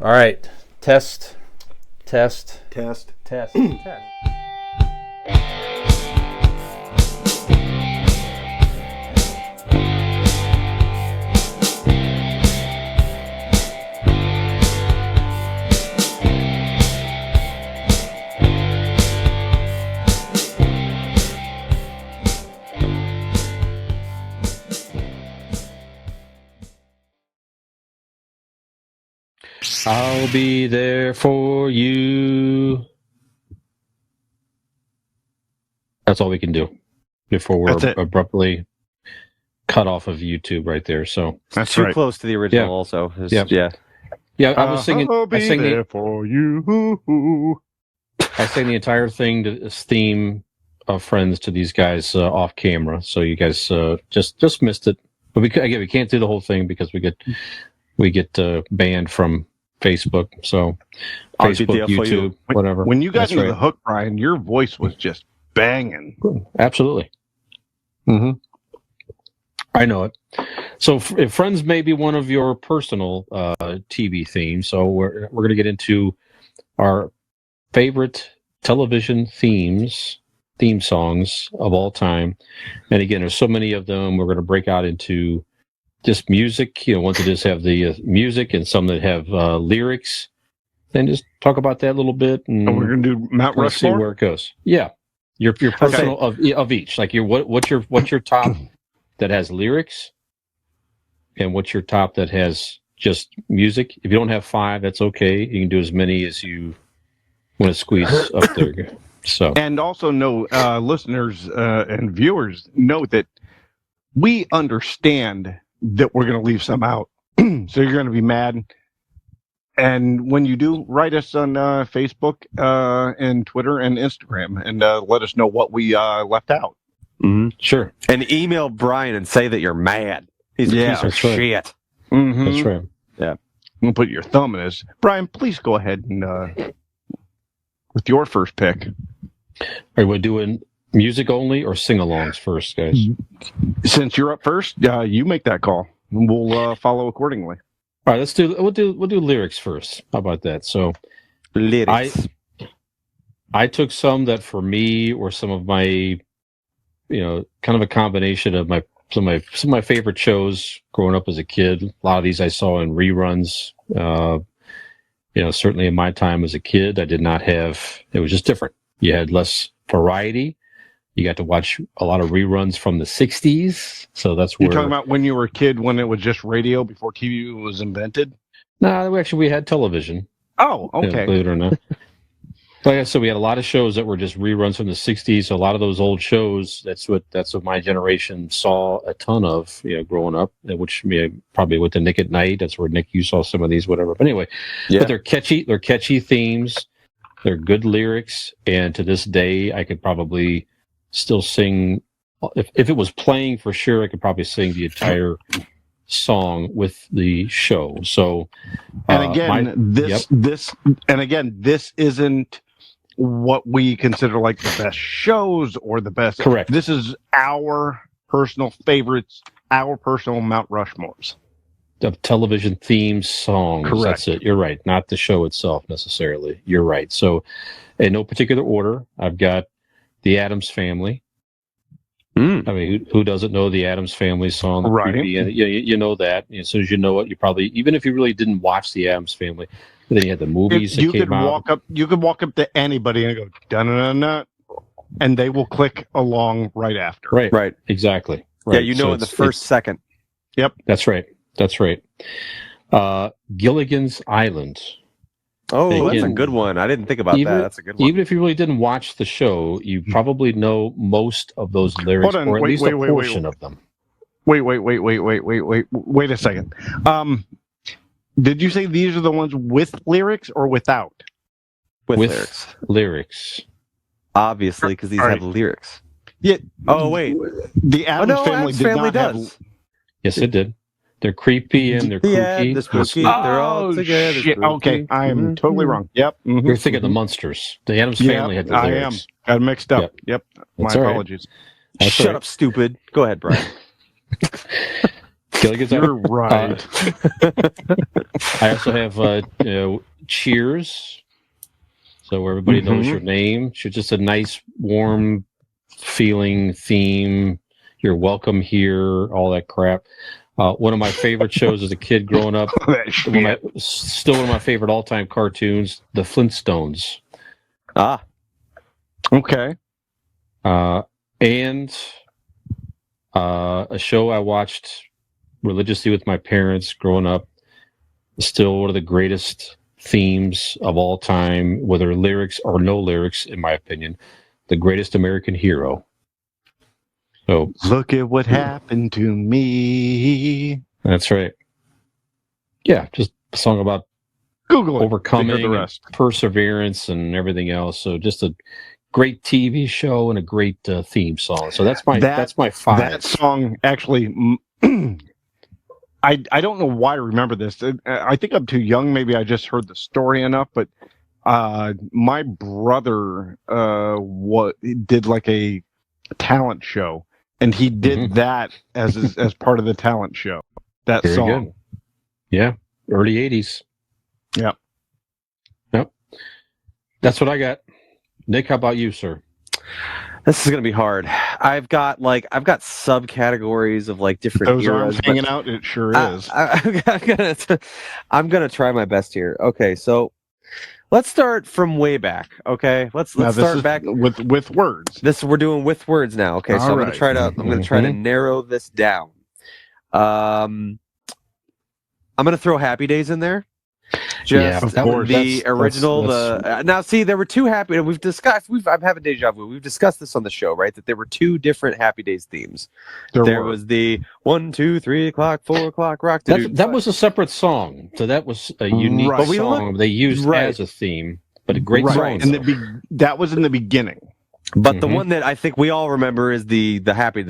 All right. Test. Test. Test. I'll be there for you. That's all we can do before we're abruptly cut off of YouTube right there. So that's too right. close to the original. Also, yeah. I was singing. I'll be there for you. I sang the entire thing to this theme of Friends to these guys off camera, so you guys just missed it. But we can't do the whole thing because we get banned from Facebook. So Facebook, YouTube, whatever. When you got into the hook, Brian, your voice was just banging. Absolutely. Mm-hmm. I know it. So if Friends may be one of your personal TV themes, so we're going to get into our favorite television theme songs of all time. And again, there's so many of them. We're going to break out into just music, ones that just have the music and some that have lyrics. Then just talk about that a little bit. And we're going to do Mount Rushmore? See where it goes. Yeah. Your personal of each. Like what's your top that has lyrics? And what's your top that has just music? If you don't have 5, that's okay. You can do as many as you want to squeeze up there. So, and also listeners and viewers note that we understand that we're going to leave some out. So you're going to be mad. And when you do, write us on Facebook and Twitter and Instagram and let us know what we left out. Mm-hmm. Sure. And email Brian and say that you're mad. He's a piece of shit. Mm-hmm. That's right. Yeah. I'm going to put your thumb in his. Brian, please go ahead and with your first pick. Are we doing music only or sing-alongs first, guys? Since you're up first, you make that call. And we'll follow accordingly. All right, we'll do lyrics first. How about that? So, lyrics. I took some that for me were some of my, kind of a combination of some of my favorite shows growing up as a kid. A lot of these I saw in reruns. Certainly in my time as a kid, I did not have. It was just different. You had less variety. You got to watch a lot of reruns from the 60s. So that's where... You're talking about when you were a kid, when it was just radio before TV was invented? No, we had television. Oh, okay. Believe it or not. Like I said, we had a lot of shows that were just reruns from the 60s. So a lot of those old shows, that's what my generation saw a ton of, growing up, which probably with the Nick at Night. That's where, Nick, you saw some of these, whatever. But anyway, But they're catchy themes. They're good lyrics. And to this day, I could probably still sing. If it was playing for sure, I could probably sing the entire song with the show. So, and again, this isn't what we consider like the best shows or the best. Correct. This is our personal favorites, our personal Mount Rushmores of television theme songs. Correct. That's it. You're right. Not the show itself necessarily. You're right. So, in no particular order, I've got The Addams Family. I mean, who doesn't know the Addams Family song? Right. You know that. As soon as you know it, you probably, even if you really didn't watch the Addams Family, then you had the movies that came out. You could walk up to anybody and go, da-na-na-na, and they will click along right after. Right. Exactly. Right. Yeah, in the first second. Yep. That's right. Gilligan's Island. Oh, that's a good one. I didn't think about that. That's a good one. Even if you really didn't watch the show, you probably know most of those lyrics, or at least a portion of them. Wait a second. Did you say these are the ones with lyrics or without? With lyrics. Obviously, because these have lyrics. Yeah. Oh, wait. The Addams Family does. Yes, it did. They're creepy and they're kooky. The spooky. They're all together. Shit. Okay, I am totally wrong. Yep. Mm-hmm. You're thinking of the Munsters. The Addams Family had the lyrics. I am. Got mixed up. Yep. My apologies. Shut up, stupid. Go ahead, Brian. Gilligan's You're right. I also have Cheers. So everybody knows your name. It's just a nice, warm feeling theme. You're welcome here, all that crap. One of my favorite shows as a kid growing up, still one of my favorite all-time cartoons, The Flintstones. Ah. Okay. And a show I watched religiously with my parents growing up, still one of the greatest themes of all time, whether lyrics or no lyrics, in my opinion, The Greatest American Hero. So look at what happened to me. That's right. Yeah, just a song about Google overcoming, the rest. and perseverance, and everything else. So just a great TV show and a great theme song. So that's my 5. That song actually. I don't know why I remember this. I think I'm too young. Maybe I just heard the story enough. But my brother did like a talent show, and he did that as part of the talent show. That Very song. Good. Yeah, early 80s. Yep. That's what I got. Nick, how about you, sir? This is gonna be hard. I've got subcategories of like different Those eras. arms hanging out. It sure is. I'm gonna try my best here. Okay, so let's start from way back. Okay, let's start back with words. We're doing with words now. Okay, so I'm gonna try to narrow this down. I'm gonna throw Happy Days in there. Just of course. The original. Now, see, there were two Happy. And we've discussed. I'm having deja vu. We've discussed this on the show, right? That there were two different Happy Days themes. There was the 1, 2, 3 o'clock, 4 o'clock rock. That was a separate song, so that was a unique song they used as a theme, but a great song. And that was in the beginning. But the one that I think we all remember is the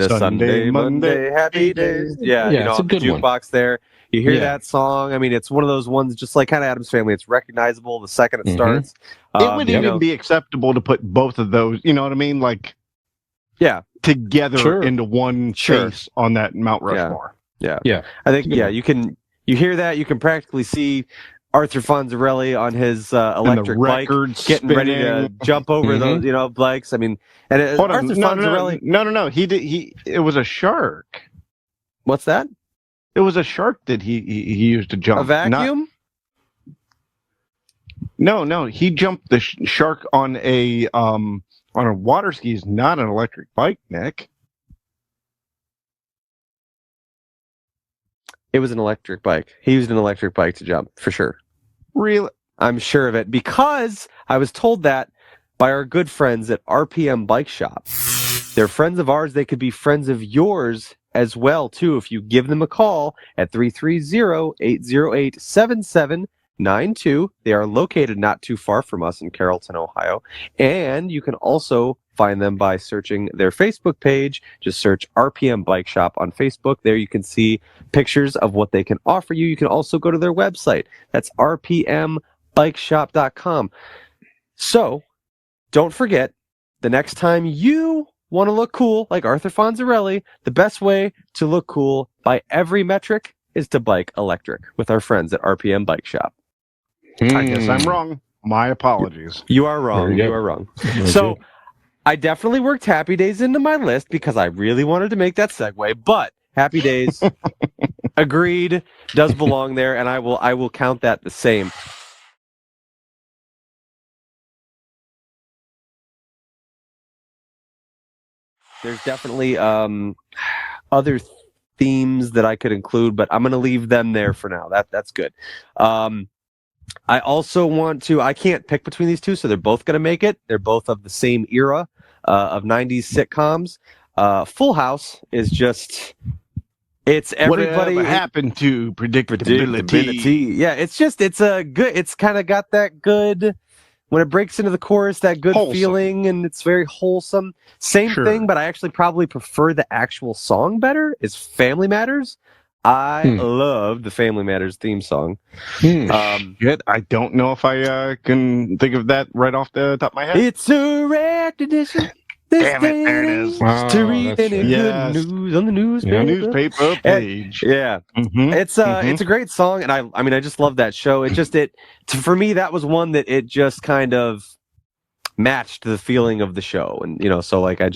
Sunday, Monday, Happy Days. Yeah, it's a good jukebox one. There. You hear that song. I mean, it's one of those ones, just like kind of Addams Family. It's recognizable the second it starts. It would even be acceptable to put both of those. You know what I mean? Like, together into one face on that Mount Rushmore. Yeah. I think you hear that, you can practically see Arthur Fonzarelli on his electric bike, getting ready to jump over those bikes. I mean, and Arthur Fonzarelli. No. It was a shark. What's that? It was a shark that he used to jump. A vacuum? No. He jumped the shark on a water skis, not an electric bike, Nick. It was an electric bike. He used an electric bike to jump, for sure. Really? I'm sure of it, because I was told that by our good friends at RPM Bike Shop. They're friends of ours. They could be friends of yours as well, too, if you give them a call at 330-808-7792. They are located not too far from us in Carrollton, Ohio. And you can also find them by searching their Facebook page. Just search RPM Bike Shop on Facebook. There you can see pictures of what they can offer you. You can also go to their website. That's rpmbikeshop.com. So don't forget, the next time you want to look cool like Arthur Fonzarelli, the best way to look cool by every metric is to bike electric with our friends at RPM Bike Shop. I guess I'm wrong. My apologies. You are wrong. You are wrong. So I definitely worked Happy Days into my list because I really wanted to make that segue, but Happy Days, agreed, does belong there, and I will count that the same. There's definitely other themes that I could include, but I'm going to leave them there for now. That's good. I also want to, I can't pick between these two, so they're both going to make it. They're both of the same era of 90s sitcoms. Full House is just, it's everybody. What happened to predictability? Yeah, it's kind of got that good, when it breaks into the chorus, that good feeling, and it's very wholesome. Same thing, but I actually probably prefer the actual song better, is Family Matters. I love the Family Matters theme song. I don't know if I can think of that right off the top of my head. It's a rare tradition. This Damn it, there it is. to read that's any right. good Yes. news on the newspaper. Yeah. Newspaper page. Yeah, Mhm, it's a great song, and I mean I just love that show. For me that was one that it just kind of matched the feeling of the show, and so like I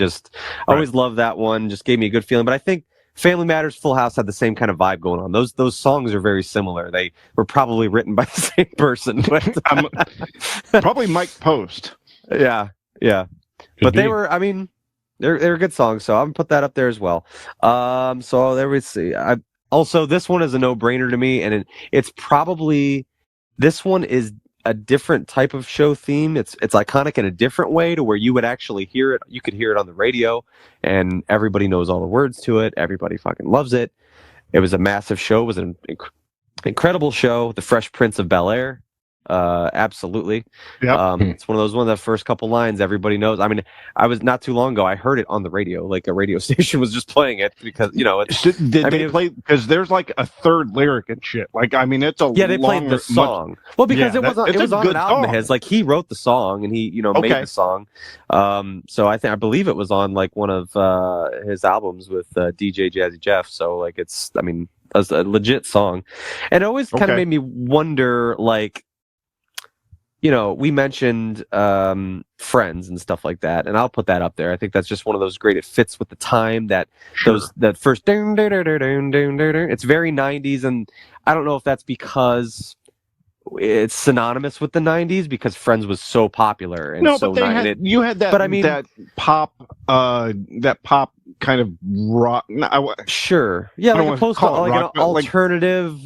always loved that one. Just gave me a good feeling. But I think Family Matters, Full House had the same kind of vibe going on. Those songs are very similar. They were probably written by the same person, but probably Mike Post. yeah. But they were, I mean, they're good songs, so I'm gonna put that up there as well. So there we see. Also, this one is a no-brainer to me, and it's probably this one is a different type of show theme. It's iconic in a different way to where you would actually hear it. You could hear it on the radio, and everybody knows all the words to it. Everybody fucking loves it. It was a massive show. It was an incredible show. The Fresh Prince of Bel-Air. Absolutely. Yep. It's one of the first couple lines everybody knows. I mean, I was not too long ago. I heard it on the radio, like a radio station was just playing it because it's. Did they play? Because there's like a third lyric and shit. Like I mean, it's a they played the song. Well, because it was on an album of his. Like he wrote the song and he made the song. So I believe it was on like one of his albums with DJ Jazzy Jeff. So like it's a legit song, and it always kind of made me wonder like. We mentioned Friends and stuff like that, and I'll put that up there. I think that's just one of those great. It fits with the time that that first it's very 90s, and I don't know if that's because it's synonymous with the 90s because Friends was so popular and you had that. But I mean that pop kind of rock. Sure, yeah, like an alternative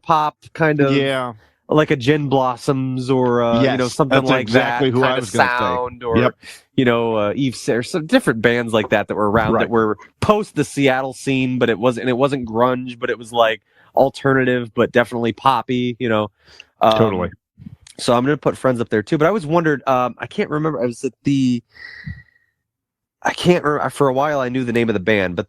pop kind of. Yeah. Like a Gin Blossoms or something like exactly that who kind I was of sound, or Eve Sarah, some different bands like that were around that were post the Seattle scene, but it wasn't grunge, but it was like alternative, but definitely poppy, Totally. So I'm gonna put Friends up there too. But I always wondered, I can't remember. I was at I can't remember. For a while, I knew the name of the band, but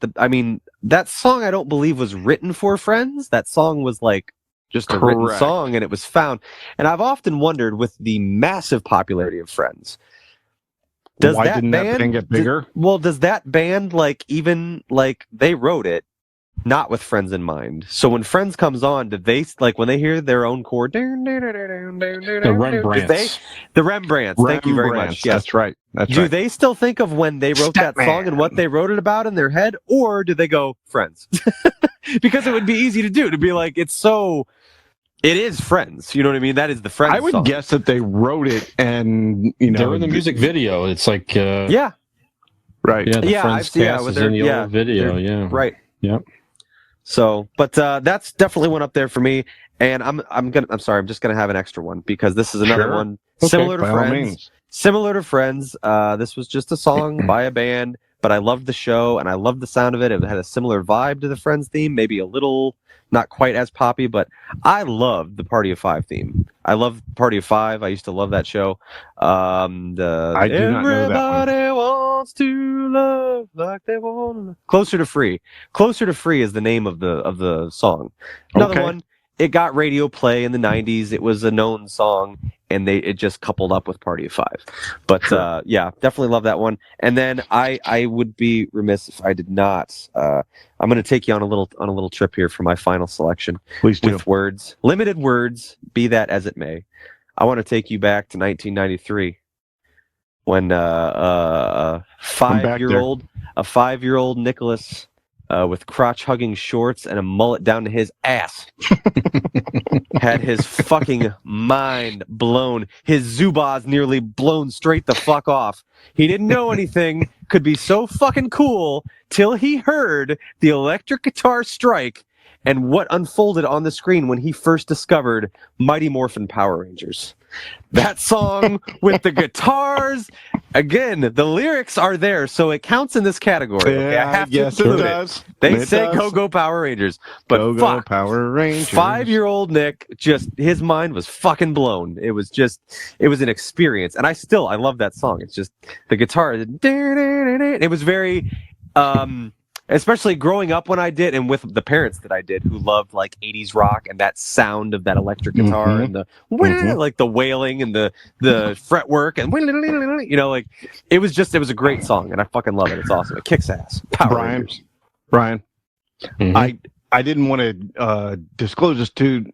that song I don't believe was written for Friends. That song was like. Just a written song, and it was found. And I've often wondered, with the massive popularity of Friends, why didn't that band get bigger? Does that band they wrote it not with Friends in mind? So when Friends comes on, did they when they hear their own chord? The Rembrandts. Thank you very much. Yes, that's right. Do they still think of when they wrote that song and what they wrote it about in their head, or do they go Friends? Because it would be easy to be like it is Friends. You know what I mean? That is the Friends I would song. guess that they wrote it and, they're in the music video. It's like... Right. Yeah, the Friends cast is in the old video, yeah. Right. Yeah. So, but that's definitely one up there for me. And I'm just gonna have an extra one because this is another one similar to Friends. Similar to Friends. This was just a song by a band, but I loved the show and I loved the sound of it. It had a similar vibe to the Friends theme, maybe a little not quite as poppy, but I loved the Party of Five theme. I love Party of Five. I used to love that show. I do not know that one. Everybody wants to love like they want. Closer to Free. Closer to Free is the name of the song. Another one. It got radio play in the 90s. It was a known song, and it just coupled up with Party of Five. But yeah, definitely love that one. And then I would be remiss if I did not. I'm going to take you on a little trip here for my final selection. Please do. With words, limited words, be that as it may. I want to take you back to 1993 when a 5-year-old Nicholas. With crotch-hugging shorts and a mullet down to his ass. Had his fucking mind blown. His Zubaz nearly blown straight the fuck off. He didn't know anything could be so fucking cool till he heard the electric guitar strike and what unfolded on the screen when he first discovered Mighty Morphin Power Rangers. That song with the guitars, again, the lyrics are there, so it counts in this category. Okay? I have to include it. They say "Go Go Power Rangers," but Go Power Rangers. 5-year-old Nick, just his mind was fucking blown. It was an experience, and I love that song. It's just the guitar. It was very. especially growing up when I did, and with the parents that I did who loved like 80s rock and that sound of that electric guitar and the like the wailing and the fretwork and like it was a great song and I fucking love it. It's awesome. It kicks ass. Power Rangers. Brian, I didn't want to disclose this to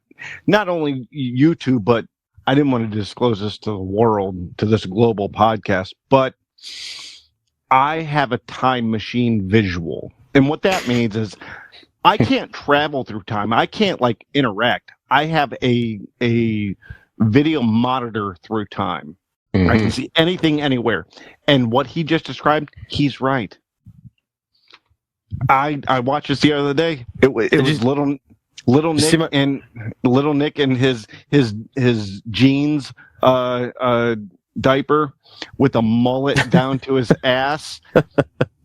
not only you two, but I didn't want to disclose this to the world, to this global podcast, but I have a time machine visual. And what that means is I can't travel through time. I can't like interact. I have a video monitor through time. I can see anything anywhere. And what he just described, he's right. I watched this the other day. It was little Nick and little Nick and his jeans diaper with a mullet down to his ass.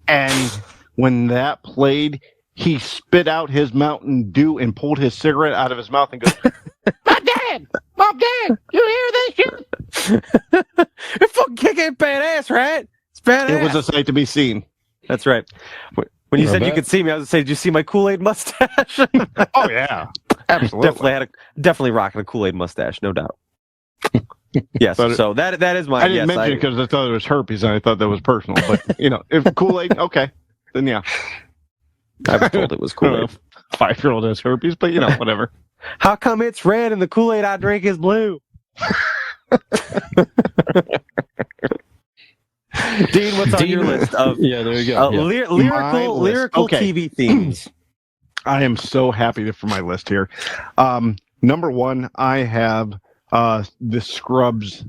And when that played, he spit out his Mountain Dew and pulled his cigarette out of his mouth and goes, Mom, Dad, you hear this shit? It's fucking kicking badass, right? It's badass. It was a sight to be seen. That's right. When you said you could see me, I was going to say, did you see my Kool-Aid mustache? Oh, yeah. Absolutely. Definitely rocking a Kool-Aid mustache, no doubt. Yes, so that is my... I didn't mention it because I thought it was herpes, and I thought that was personal. But, if Kool-Aid, okay, then yeah. I was told it was Kool-Aid. 5-year-old has herpes, but, whatever. How come it's red and the Kool-Aid I drink is blue? Dean, what's on your list of there you go. lyrical TV themes? I am so happy for my list here. Number one, I have the Scrubs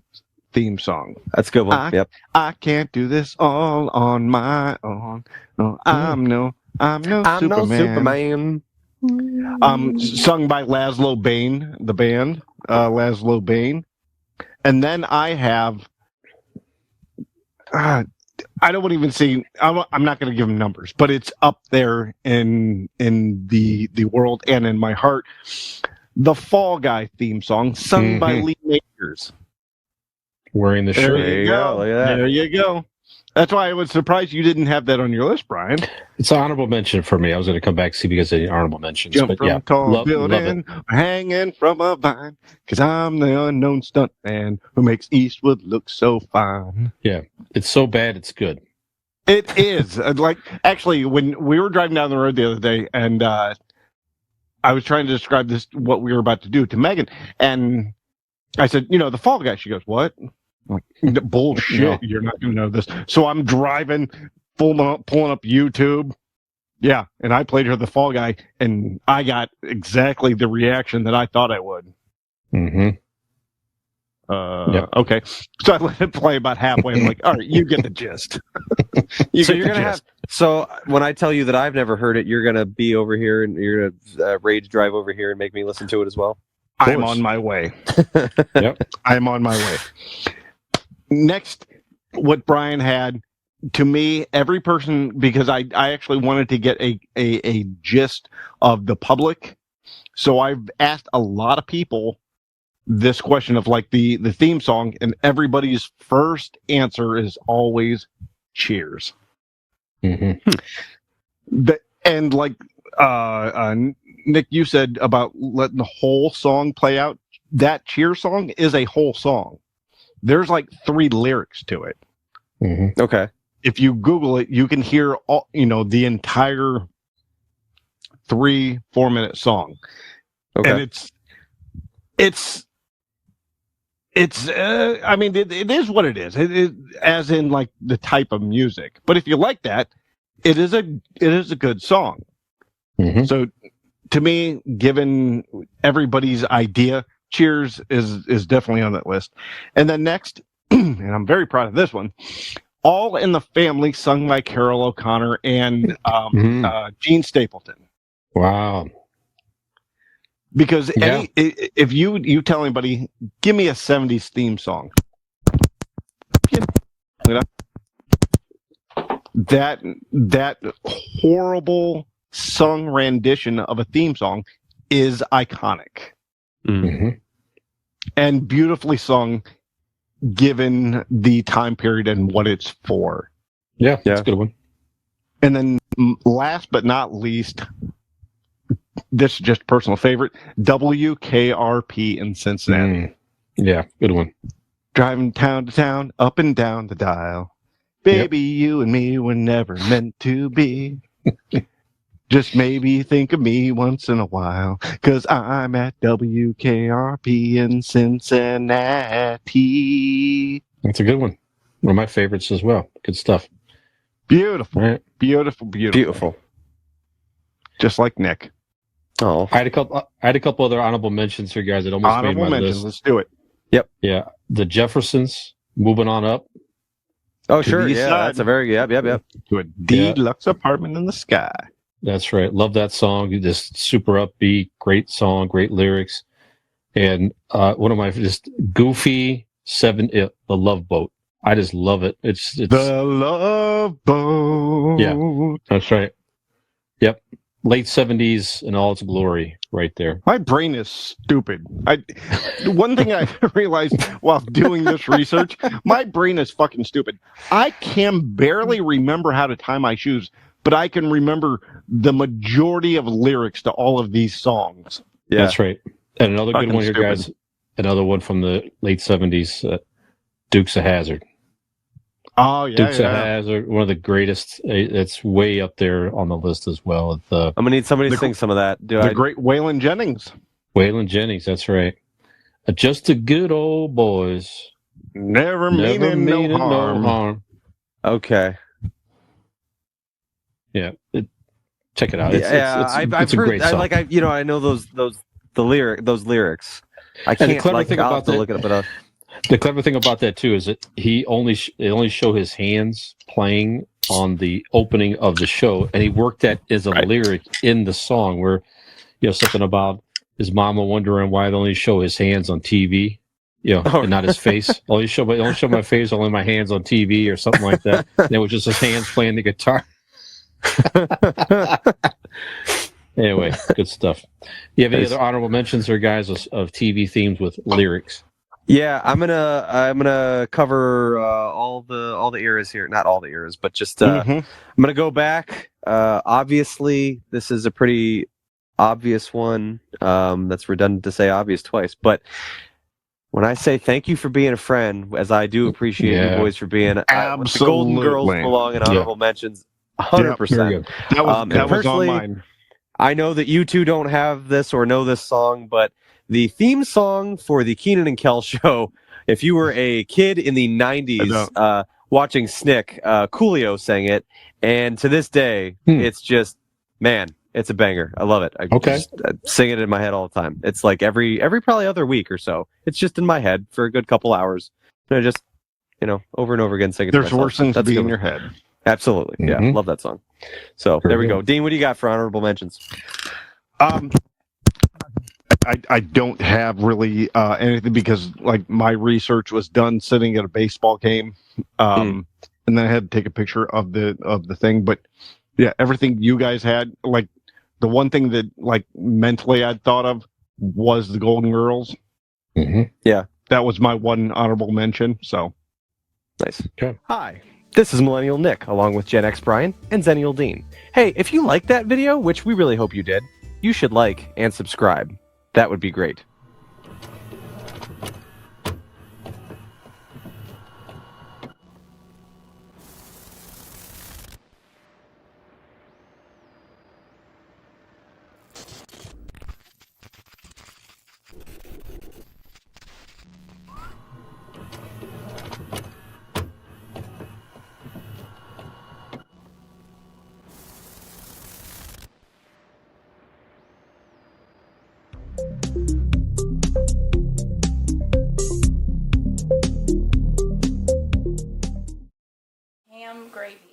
theme song. That's a good one. I can't do this all on my own. No, I'm no Superman. Sung by Laszlo Bain, the band, Laszlo Bain. And then I have I don't want to even see. I'm not going to give them numbers, but it's up there in the world and in my heart. The Fall Guy theme song, sung by Lee Majors. Wearing the shirt. There you go. There you go. That's why I was surprised you didn't have that on your list, Brian. It's an honorable mention for me. I was going to come back see because of the honorable mentions. Jump from tall building, hanging from a vine, because I'm the unknown stunt man who makes Eastwood look so fine. Yeah, it's so bad, it's good. It is. Actually, when we were driving down the road the other day, and I was trying to describe what we were about to do to Megan, and I said, the Fall Guy. She goes, what? I'm like, bullshit, no. You're not going to know this. So I'm driving, pulling up YouTube. Yeah, and I played her the Fall Guy, and I got exactly the reaction that I thought I would. Okay. So I let it play about halfway. I'm like, all right, you get the gist. So when I tell you that I've never heard it, you're going to be over here, and you're going to rage drive over here and make me listen to it as well? I'm on my way. Yep. I'm on my way. Next, what Brian had, to me, every person, because I actually wanted to get a gist of the public. So I've asked a lot of people this question of like the theme song, and everybody's first answer is always Cheers. And like Nick, you said about letting the whole song play out. That Cheers song is a whole song. There's like 3 lyrics to it. Okay. If you Google it, you can hear all, the entire 3-4 minute song. Okay. And I mean, it is what it is. It is, as in like the type of music. But if you like that, it is a good song. So to me, given everybody's idea, Cheers is definitely on that list. And then next, and I'm very proud of this one, All in the Family, sung by Carol O'Connor and Gene Stapleton. Wow. Because if you tell anybody, give me a 70s theme song, that horrible sung rendition of a theme song is iconic. And beautifully sung, given the time period and what it's for. Yeah, that's a good one. And then last but not least, this is just a personal favorite, WKRP in Cincinnati. Yeah, good one. Driving town to town, up and down the dial. Baby, you and me were never meant to be. Just maybe think of me once in a while, 'cause I'm at WKRP in Cincinnati. That's a good one. One of my favorites as well. Good stuff. Beautiful. All right. Beautiful. Beautiful. Just like Nick. Oh, I had a couple other honorable mentions here, guys. That almost Honorable made my mentions. list. Let's do it. Yeah, the Jeffersons moving on up. oh, To sure. the Yeah, side. that's a very yep. To a deluxe apartment in the sky. That's right. Love that song. Just super upbeat, great song, great lyrics, and one of my just goofy the Love Boat. I just love it. It's The Love Boat. Yeah. That's right. Yep, late 70s in all its glory, right there. My brain is stupid. One thing I realized while doing this research, my brain is fucking stupid. I can barely remember how to tie my shoes, but I can remember the majority of lyrics to all of these songs. Yeah. That's right. And another Fucking good one here, stupid. guys. Another one from the late 70s, Dukes of Hazzard. Oh, yeah. Dukes of Hazzard, one of the greatest. It's way up there on the list as well. I'm gonna need somebody to sing some of that. The great Waylon Jennings. Waylon Jennings, that's right. Just the good old boys. Never Never meaning no harm. Okay. Yeah. Check it out. I've a heard. great song. I know those lyrics. I And the can't. clever thing I'll about have to that- look it up. But The clever thing about that too is that they only show his hands playing on the opening of the show, and he worked that as a lyric in the song, where something about his mama wondering why they only show his hands on TV, and not his face. Only show my face, only my hands on TV, or something like that. And it was just his hands playing the guitar. Anyway, good stuff. You have any other honorable mentions or guys of TV themes with lyrics? yeah, I'm gonna cover all the eras here. Not all the eras, but just I'm gonna go back. Obviously, this is a pretty obvious one. That's redundant to say obvious twice, but when I say thank you for being a friend, as I do appreciate you boys for being, the Golden Girls Absolutely. belong in honorable mentions, 100%. That was on personally, mine. I know that you two don't have this or know this song, but the theme song for the Keenan and Kel show, if you were a kid in the 90s watching Snick, Coolio sang it, and to this day, it's just, man, it's a banger. I love it. I sing it in my head all the time. It's like every probably other week or so. It's just in my head for a good couple hours. And I just, over and over again sing it to There's myself. worse things to That's be a good in one. your head. Absolutely. Yeah, love that song. So there we go. Dean, what do you got for honorable mentions? I don't have really anything because my research was done sitting at a baseball game, and then I had to take a picture of the thing. But yeah, everything you guys had, the one thing that mentally I'd thought of was the Golden Girls. Yeah, that was my one honorable mention. So nice. Okay. Hi. This is Millennial Nick, along with Gen X Brian and Xennial Dean. Hey, if you liked that video, which we really hope you did, you should like and subscribe. That would be great. Ham gravy.